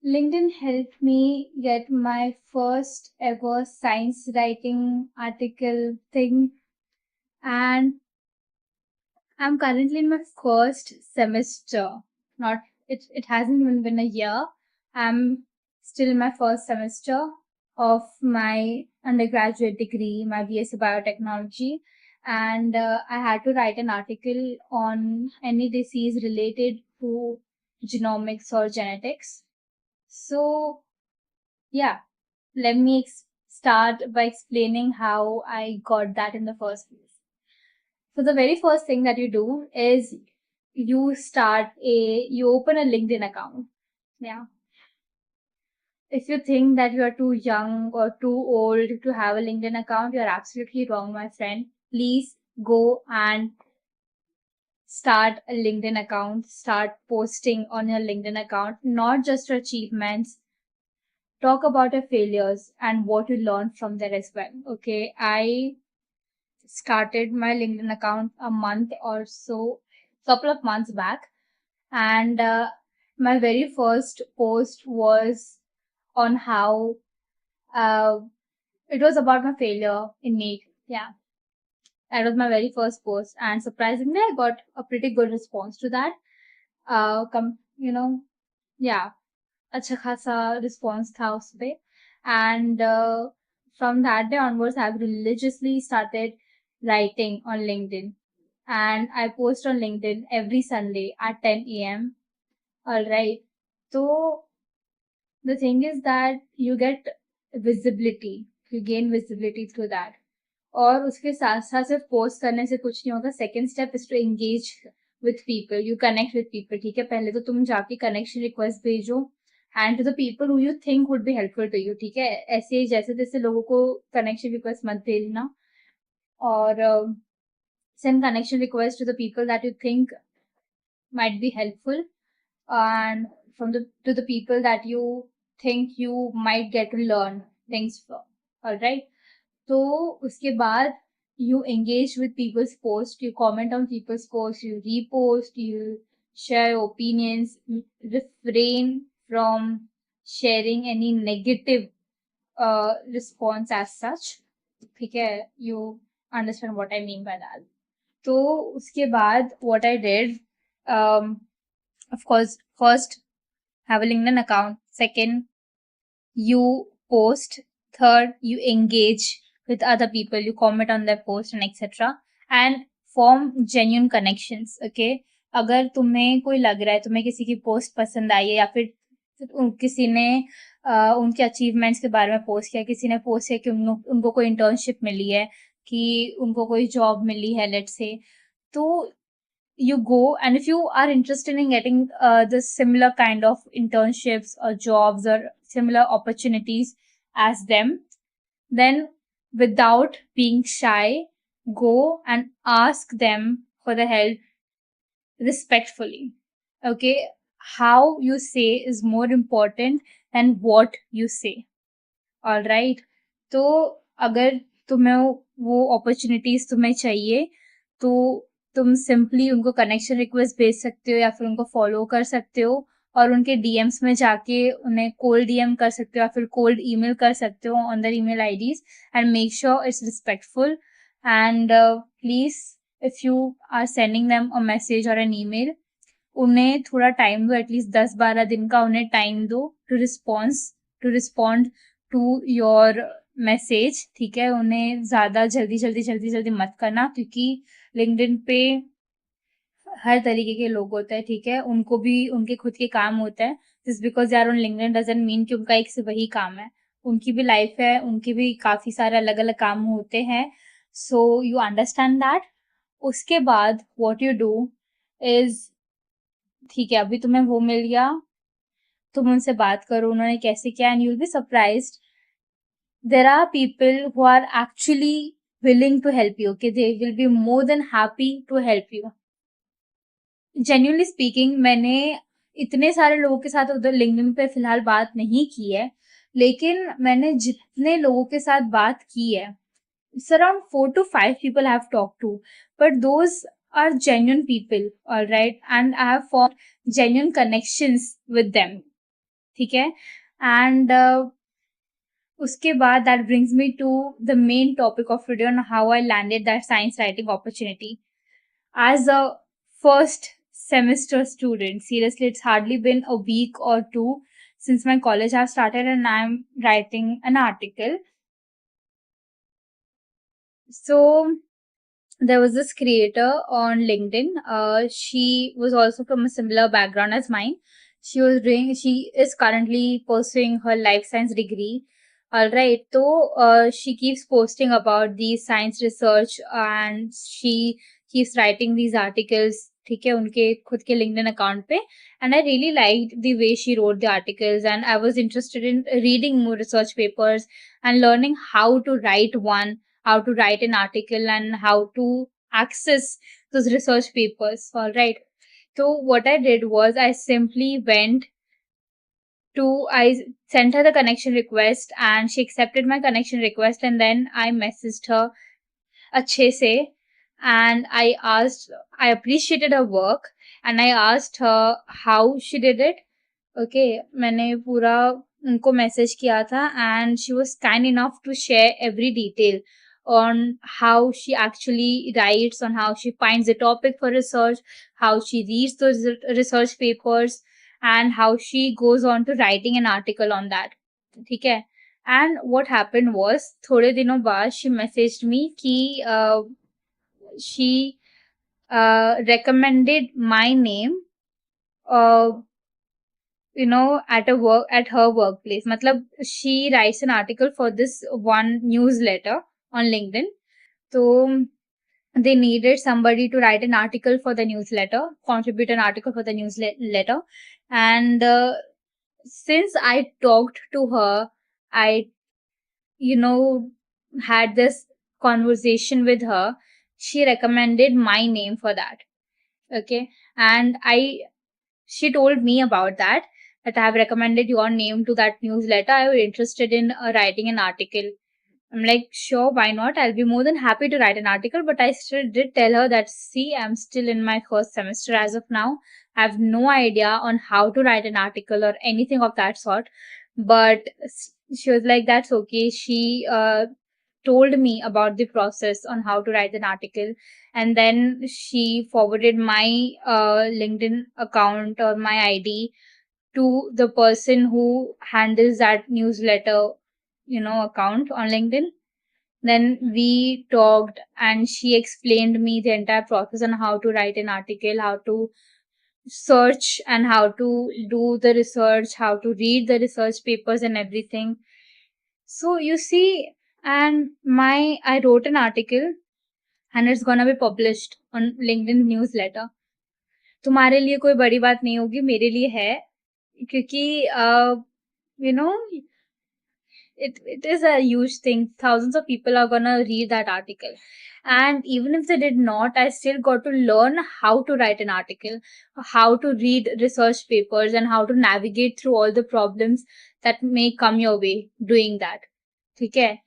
LinkedIn helped me get my first ever science writing article thing, and I'm currently in my first semester. Not it hasn't even been a year. I'm still in my first semester of my undergraduate degree, my BSc Biotechnology, and I had to write an article on any disease related to genomics or genetics. So, yeah, let me start by explaining how I got that in the first place. So the very first thing that you do is you open a LinkedIn account. Yeah. If you think that you are too young or too old to have a LinkedIn account, you're absolutely wrong, my friend. Please go and start a LinkedIn account, start posting on your LinkedIn account, not just your achievements. Talk about your failures and what you learned from there as well. Okay. I started my LinkedIn account a month or so, couple of months back, and my very first post was on how uh, it was about my failure in NEET. Yeah, that was my very first post, and surprisingly, I got a pretty good response to that. You know, yeah, अच्छा खासा response था उस पे, and from that day onwards, I've religiously started writing on LinkedIn, and I post on LinkedIn every Sunday at 10 a.m. All right. So the thing is that you get visibility, you gain visibility through that. और उसके साथ साथ सिर्फ post करने से कुछ नहीं होगा. Second step is to engage with people, you connect with people. ठीक है, पहले तो तुम जाके कनेक्शन रिक्वेस्ट भेजो and to the people who you think would be helpful to you. ठीक है, ऐसे जैसे तैसे लोगों को कनेक्शन रिक्वेस्ट मत भेजना, और send connection request to the people that you think might be helpful, and from the to the people that you think you might get to learn things from. All right. So uske baad you engage with people's post, you comment on people's posts, you repost, you share your opinions, refrain from sharing any negative response as such. ठीक है, you understand what I mean by that. तो उसके बाद what I did, um, of course, first have a LinkedIn account. Second, you post. Third, you engage with other people. You comment on their post and etc. And form genuine connections. Okay. अगर तुम्हें कोई लग रहा है, तुम्हें किसी की post पसंद आई है, या फिर किसी ने उनके अचीवमेंट्स के बारे में पोस्ट किया, किसी ने पोस्ट किया कि उनको कोई इंटर्नशिप मिली है, कि उनको कोई जॉब मिली है, लेट्स से, तो you go, and if you are interested in getting the similar kind of internships or jobs or similar opportunities as them, then without being shy, go and ask them for the help respectfully. Okay, how you say is more important than what you say. All right. तो अगर तुम्हें वो opportunities तुम्हें चाहिए, तो तुम simply उनको connection request भेज सकते हो, या फिर उनको फॉलो कर सकते हो, और उनके डीएम्स में जाके उन्हें कोल्ड डीएम कर सकते हो, या फिर कोल्ड ईमेल कर सकते हो on their email IDs, and make sure it's respectful. And please, if you are sending them a message और एन ईमेल, उन्हें थोड़ा टाइम दो, एटलीस्ट 10-12 दिन का उन्हें टाइम दो to respond to your message. ठीक है, उन्हें ज्यादा जल्दी मत करना, क्योंकि लिंक्डइन पे हर तरीके के लोग होते हैं. ठीक है, उनको भी उनके खुद के काम होते हैं. जस्ट बिकॉज यार ऑन लिंक्डइन डजंट मीन कि उनका एक से वही काम है. उनकी भी लाइफ है, उनके भी काफी सारे अलग अलग काम होते हैं. So you understand that. उसके बाद वॉट यू डू इज, ठीक है, अभी तुम्हें वो मिल गया, तुम उनसे बात करो उन्होंने कैसे किया, and you will be surprised. There are people who are actually willing to help you. Okay, they will be more than happy to help you. Genuinely speaking, मैंने इतने सारे लोगों के साथ उधर लिंक्डइन पे फिलहाल बात नहीं की है, लेकिन मैंने जितने लोगों के साथ बात की है, it's around 4 to 5 people I have talked to, but those are genuine people, all right, and I have formed genuine connections with them. ठीक है. And उसके बाद that brings me to the main topic of today on how I landed that science writing opportunity. As a first semester student, seriously, it's hardly been a week or two since my college has started and I'm writing an article. So there was this creator on LinkedIn. She was also from a similar background as mine. She is currently pursuing her life science degree. All right. So she keeps posting about the science research and she keeps writing these articles. ठीक है उनके खुद के LinkedIn account पे. And I really liked the way she wrote the articles and I was interested in reading more research papers and learning how to write one, how to write an article and how to access those research papers. All right. So what I did was I simply I sent her the connection request and she accepted my connection request and then I messaged her अच्छे से and I appreciated her work and I asked her how she did it. Okay, मैंने पूरा उनको message किया था and she was kind enough to share every detail on how she actually writes, on how she finds a topic for research, how she reads those research papers, and how she goes on to writing an article on that. ठीक है. And what happened was थोड़े दिनों बाद she messaged me कि she recommended my name uh, at her workplace. Matlab, she writes an article for this one newsletter on LinkedIn. So they needed somebody to write an article for the newsletter, contribute an article for the newsletter. And since I talked to her, I, had this conversation with her, she recommended my name for that. Okay. And she told me about that I have recommended your name to that newsletter. I was interested in writing an article. I'm like, sure, why not? I'll be more than happy to write an article. But I still did tell her that, see, I'm still in my first semester as of now. I have no idea on how to write an article or anything of that sort. But she was like, that's okay. She told me about the process on how to write an article. And then she forwarded my LinkedIn account or my ID to the person who handles that newsletter, account on LinkedIn. Then we talked and she explained me the entire process on how to write an article, how to search and how to do the research, how to read the research papers and everything. So you see, and I wrote an article and it's gonna be published on LinkedIn newsletter. तुम्हारे लिए कोई बड़ी बात नहीं होगी, मेरे लिए है, क्योंकि you know it is a huge thing. Thousands of people are gonna read that article. And even if they did not, I still got to learn how to write an article, how to read research papers, and how to navigate through all the problems that may come your way doing that. Okay.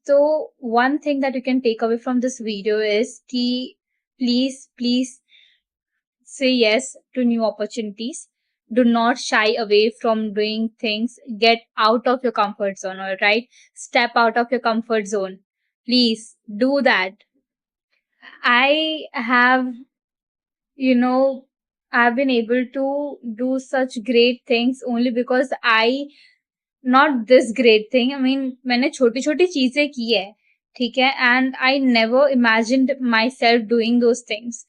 So one thing that you can take away from this video is ki please say yes to new opportunities. Do not shy away from doing things. Get out of your comfort zone, all right? Step out of your comfort zone. Please do that. I have, I've been able to do such great things only because not this great thing. I mean, मैंने छोटी छोटी चीजें की है, ठीक है? And I never imagined myself doing those things.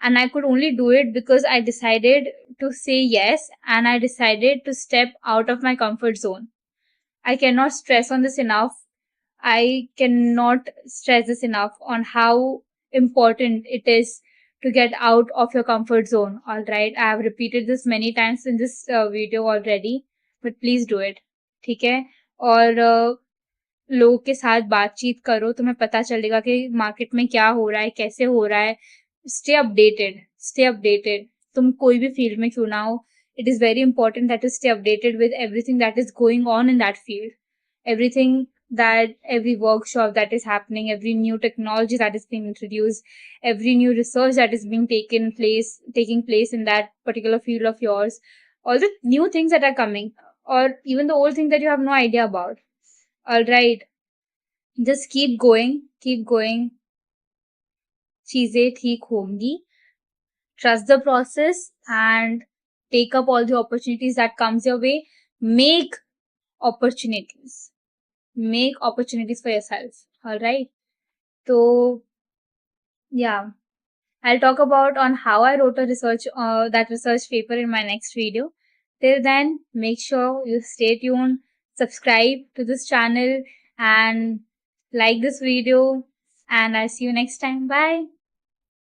And I could only do it because I decided to say yes and I decided to step out of my comfort zone. I cannot stress on this enough. I cannot stress this enough on how important it is to get out of your comfort zone. All right. I have repeated this many times in this video already, but please do it. ठीक है? और लोगों के साथ बातचीत करो, तुम्हें पता चलेगा कि मार्केट में क्या हो रहा है, कैसे हो रहा है. Stay updated. तुम कोई भी फील्ड में क्यों ना हो, it is very important that you stay updated with everything that is going on in that field. Every workshop that is happening, every new technology that is being introduced, every new research that is being taking place in that particular field of yours, all the new things that are coming, or even the old things that you have no idea about. All right, just keep going, keep going. चीजें ठीक होंगी. Trust the process and take up all the opportunities that comes your way. Make opportunities. Make opportunities for yourself. All right. So yeah, I'll talk about on how I wrote a that research paper in my next video. Till then, make sure you stay tuned, subscribe to this channel, and like this video. And I'll see you next time. Bye.